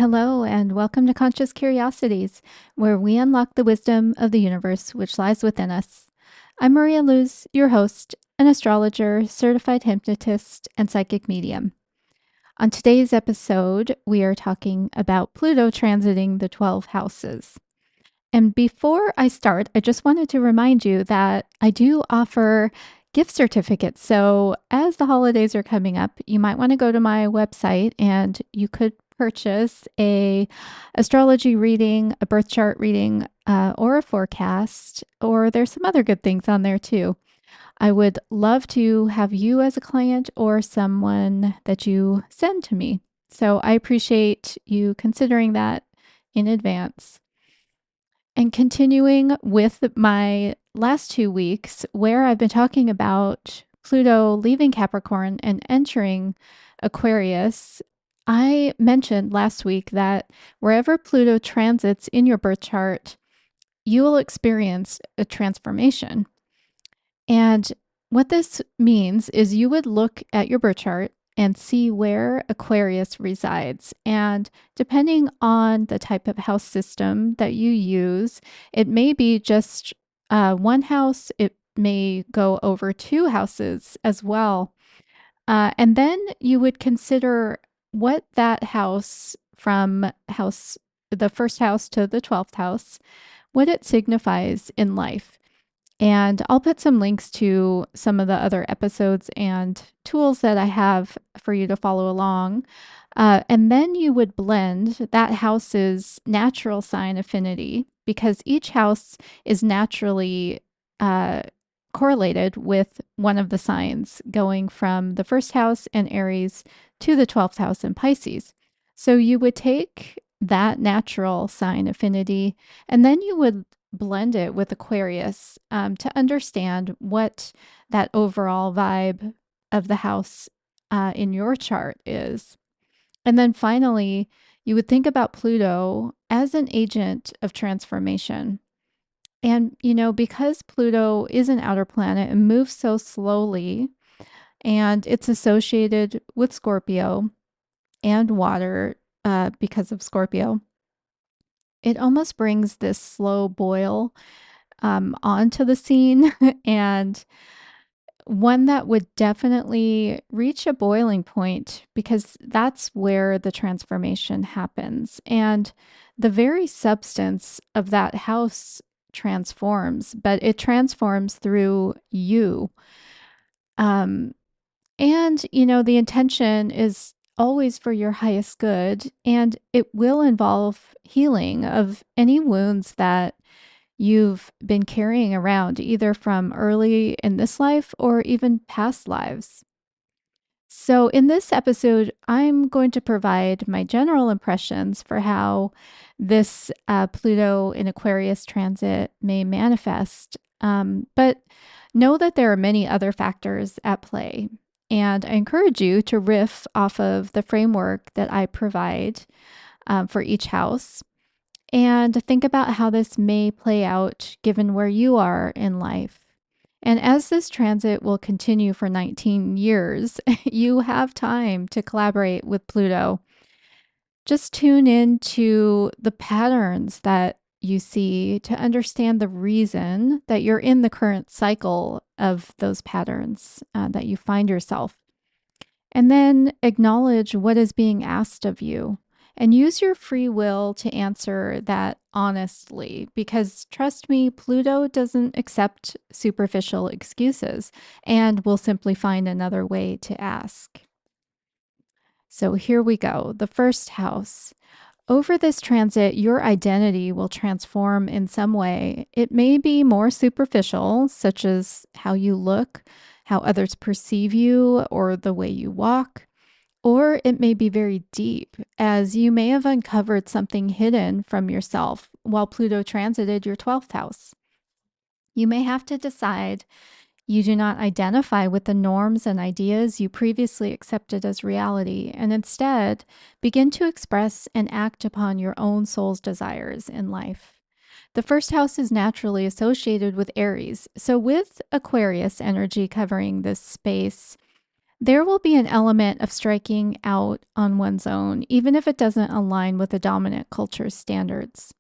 Hello, and welcome to Conscious Curiosities, where we unlock the wisdom of the universe which lies within us. I'm Maria Luz, your host, an astrologer, certified hypnotist, and psychic medium. On today's episode, we are talking about Pluto transiting the 12 houses. And before I start, I just wanted to remind you that I do offer gift certificates. So as the holidays are coming up, you might want to go to my website and you could purchase a astrology reading, a birth chart reading, or a forecast, or there's some other good things on there too. I would love to have you as a client or someone that you send to me. So I appreciate you considering that in advance. And continuing with my last 2 weeks, where I've been talking about Pluto leaving Capricorn and entering Aquarius, I mentioned last week that wherever Pluto transits in your birth chart, you will experience a transformation. And what this means is you would look at your birth chart and see where Aquarius resides. And depending on the type of house system that you use, it may be just one house, it may go over two houses as well. And then you would consider what that house from the first house to the 12th house, what it signifies in life. And I'll put some links to some of the other episodes and tools that I have for you to follow along. And then you would blend that house's natural sign affinity because each house is naturally correlated with one of the signs going from the first house in Aries to the 12th house in Pisces. So you would take that natural sign affinity and then you would blend it with Aquarius to understand what that overall vibe of the house in your chart is. And then finally, you would think about Pluto as an agent of transformation. And, because Pluto is an outer planet and moves so slowly, and it's associated with Scorpio and water because of Scorpio, it almost brings this slow boil onto the scene and one that would definitely reach a boiling point because that's where the transformation happens. And the very substance of that house transforms, but it transforms through you. Um, and, the intention is always for your highest good, and it will involve healing of any wounds that you've been carrying around, either from early in this life or even past lives. So, in this episode, I'm going to provide my general impressions for how this Pluto in Aquarius transit may manifest. But know that there are many other factors at play. And I encourage you to riff off of the framework that I provide for each house and think about how this may play out given where you are in life. And as this transit will continue for 19 years, you have time to collaborate with Pluto. Just tune in to the patterns that you see to understand the reason that you're in the current cycle of those patterns that you find yourself. And then acknowledge what is being asked of you and use your free will to answer that honestly. Because trust me, Pluto doesn't accept superficial excuses and will simply find another way to ask. So here we go. The first house. Over this transit, your identity will transform in some way. It may be more superficial, such as how you look, how others perceive you, or the way you walk. Or it may be very deep, as you may have uncovered something hidden from yourself while Pluto transited your 12th house. You may have to decide you do not identify with the norms and ideas you previously accepted as reality, and instead begin to express and act upon your own soul's desires in life. The first house is naturally associated with Aries. So, with Aquarius energy covering this space, There will be an element of striking out on one's own, even if it doesn't align with the dominant culture's standards.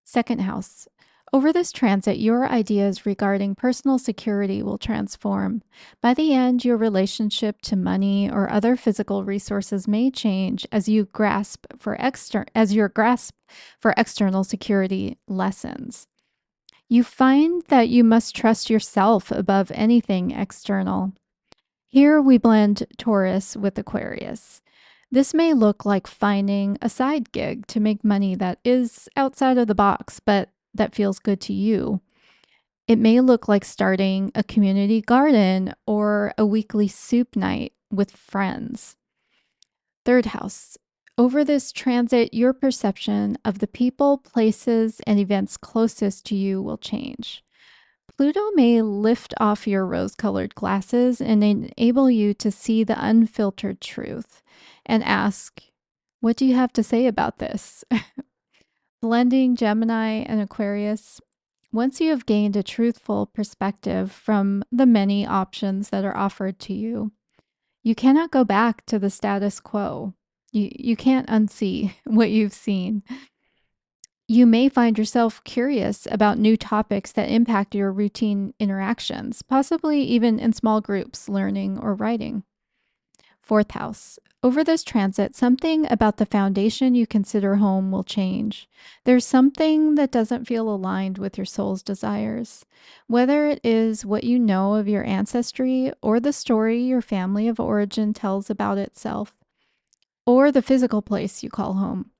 Second house. Over this transit, your ideas regarding personal security will transform. By the end, your relationship to money or other physical resources may change as your grasp for external security lessens. You find that you must trust yourself above anything external. Here we blend Taurus with Aquarius. This may look like finding a side gig to make money that is outside of the box, but that feels good to you. It may look like starting a community garden or a weekly soup night with friends. Third house. Over this transit, your perception of the people, places, and events closest to you will change. Pluto may lift off your rose colored glasses and enable you to see the unfiltered truth and ask, what do you have to say about this? Blending Gemini and Aquarius, once you have gained a truthful perspective from the many options that are offered to you, you cannot go back to the status quo. You can't unsee what you've seen. You may find yourself curious about new topics that impact your routine interactions, possibly even in small groups, learning or writing. Fourth house. Over this transit, something about the foundation you consider home will change. There's something that doesn't feel aligned with your soul's desires. Whether it is what you know of your ancestry or the story your family of origin tells about itself, or the physical place you call home.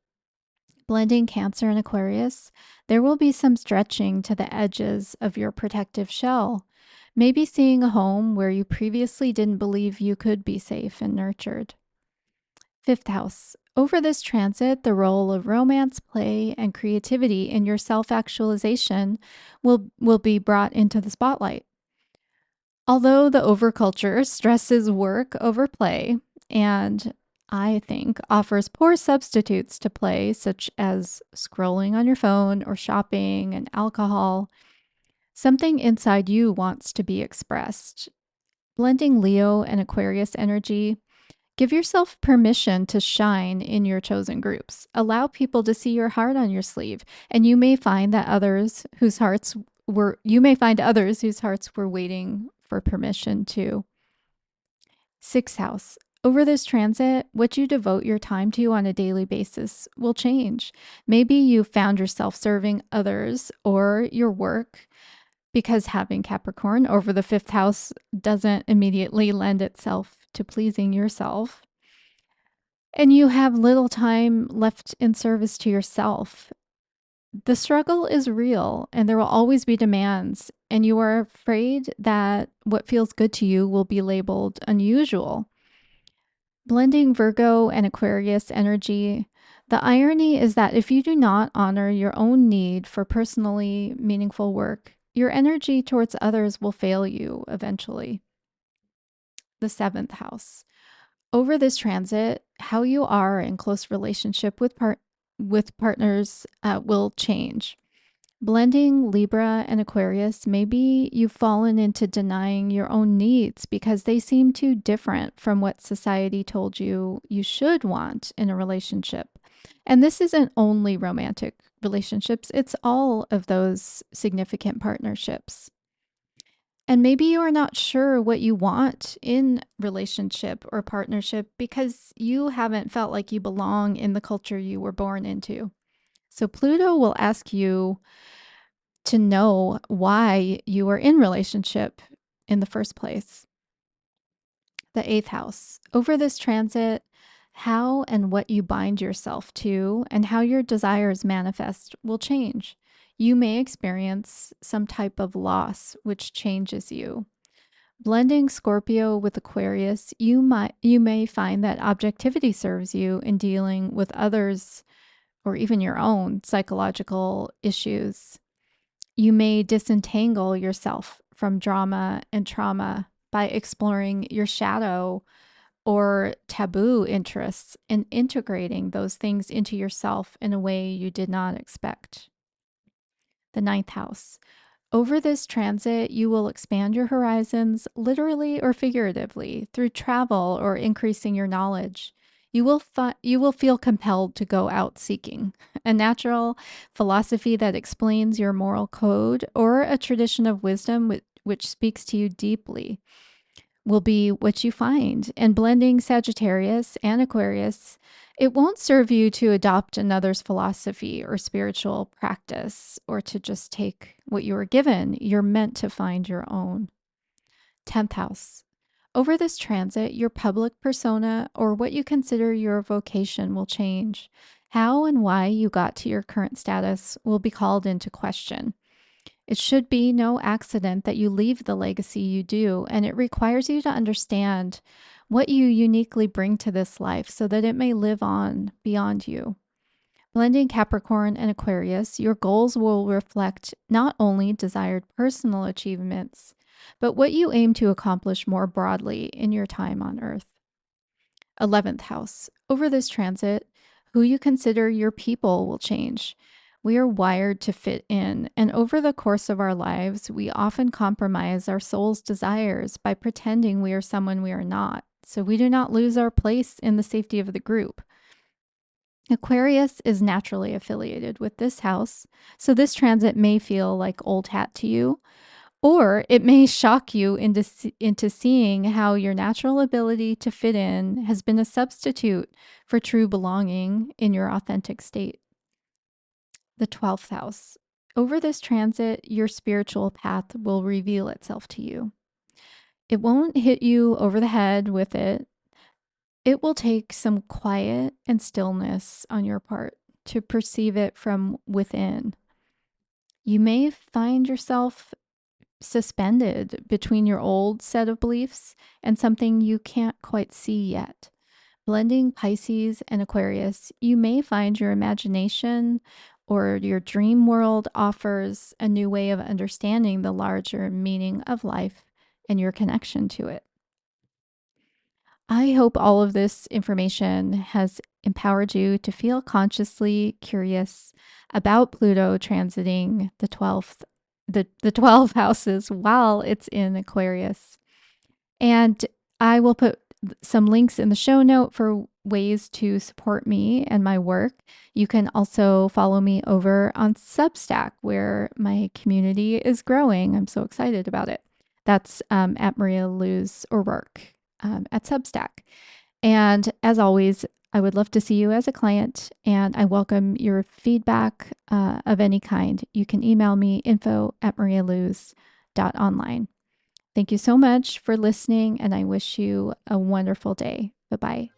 Blending Cancer and Aquarius, there will be some stretching to the edges of your protective shell. Maybe seeing a home where you previously didn't believe you could be safe and nurtured. Fifth house. Over this transit, the role of romance, play, and creativity in your self-actualization will be brought into the spotlight. Although the overculture stresses work over play and I think offers poor substitutes to play, such as scrolling on your phone or shopping and alcohol, something inside you wants to be expressed. Blending Leo and Aquarius energy, give yourself permission to shine in your chosen groups. Allow people to see your heart on your sleeve, and you may find others whose hearts were waiting for permission too. Sixth house. Over this transit, what you devote your time to on a daily basis will change. Maybe you found yourself serving others or your work, because having Capricorn over the fifth house doesn't immediately lend itself to pleasing yourself. And you have little time left in service to yourself. The struggle is real and there will always be demands, and you are afraid that what feels good to you will be labeled unusual. Blending Virgo and Aquarius energy, the irony is that if you do not honor your own need for personally meaningful work, your energy towards others will fail you eventually. The seventh house. Over this transit, how you are in close relationship with partners will change. Blending Libra and Aquarius, maybe you've fallen into denying your own needs because they seem too different from what society told you you should want in a relationship. And this isn't only romantic relationships, it's all of those significant partnerships. And maybe you are not sure what you want in relationship or partnership because you haven't felt like you belong in the culture you were born into. So Pluto will ask you to know why you are in relationship in the first place. The eighth house. Over this transit, how and what you bind yourself to and how your desires manifest will change. You may experience some type of loss which changes you. Blending Scorpio with Aquarius, you may find that objectivity serves you in dealing with others or even your own psychological issues. You may disentangle yourself from drama and trauma by exploring your shadow or taboo interests and integrating those things into yourself in a way you did not expect. The ninth house. Over this transit, you will expand your horizons, literally or figuratively, through travel or increasing your knowledge. You will feel compelled to go out seeking a natural philosophy that explains your moral code, or a tradition of wisdom which speaks to you deeply will be what you find. And blending Sagittarius and Aquarius, it won't serve you to adopt another's philosophy or spiritual practice, or to just take what you were given. You're meant to find your own. 10th house. Over this transit, your public persona, or what you consider your vocation, will change. How and why you got to your current status will be called into question. It should be no accident that you leave the legacy you do, and it requires you to understand what you uniquely bring to this life so that it may live on beyond you. Blending Capricorn and Aquarius, your goals will reflect not only desired personal achievements, but what you aim to accomplish more broadly in your time on Earth. 11th house. Over this transit, who you consider your people will change. We are wired to fit in, and over the course of our lives, we often compromise our soul's desires by pretending we are someone we are not, so we do not lose our place in the safety of the group. Aquarius is naturally affiliated with this house, so this transit may feel like old hat to you, or it may shock you into seeing how your natural ability to fit in has been a substitute for true belonging in your authentic state. The 12th house. Over this transit, your spiritual path will reveal itself to you. It won't hit you over the head with it. It will take some quiet and stillness on your part to perceive it from within. You may find yourself suspended between your old set of beliefs and something you can't quite see yet. Blending Pisces and Aquarius, you may find your imagination or your dream world offers a new way of understanding the larger meaning of life and your connection to it. I hope all of this information has empowered you to feel consciously curious about Pluto transiting the 12 houses while it's in Aquarius. And I will put some links in the show note for ways to support me and my work. You can also follow me over on Substack, where my community is growing. I'm so excited about it. That's at Maria Luz O'Rourke at Substack. And as always, I would love to see you as a client, and I welcome your feedback of any kind. You can email me info@marialuz.online. Thank you so much for listening, and I wish you a wonderful day. Bye-bye.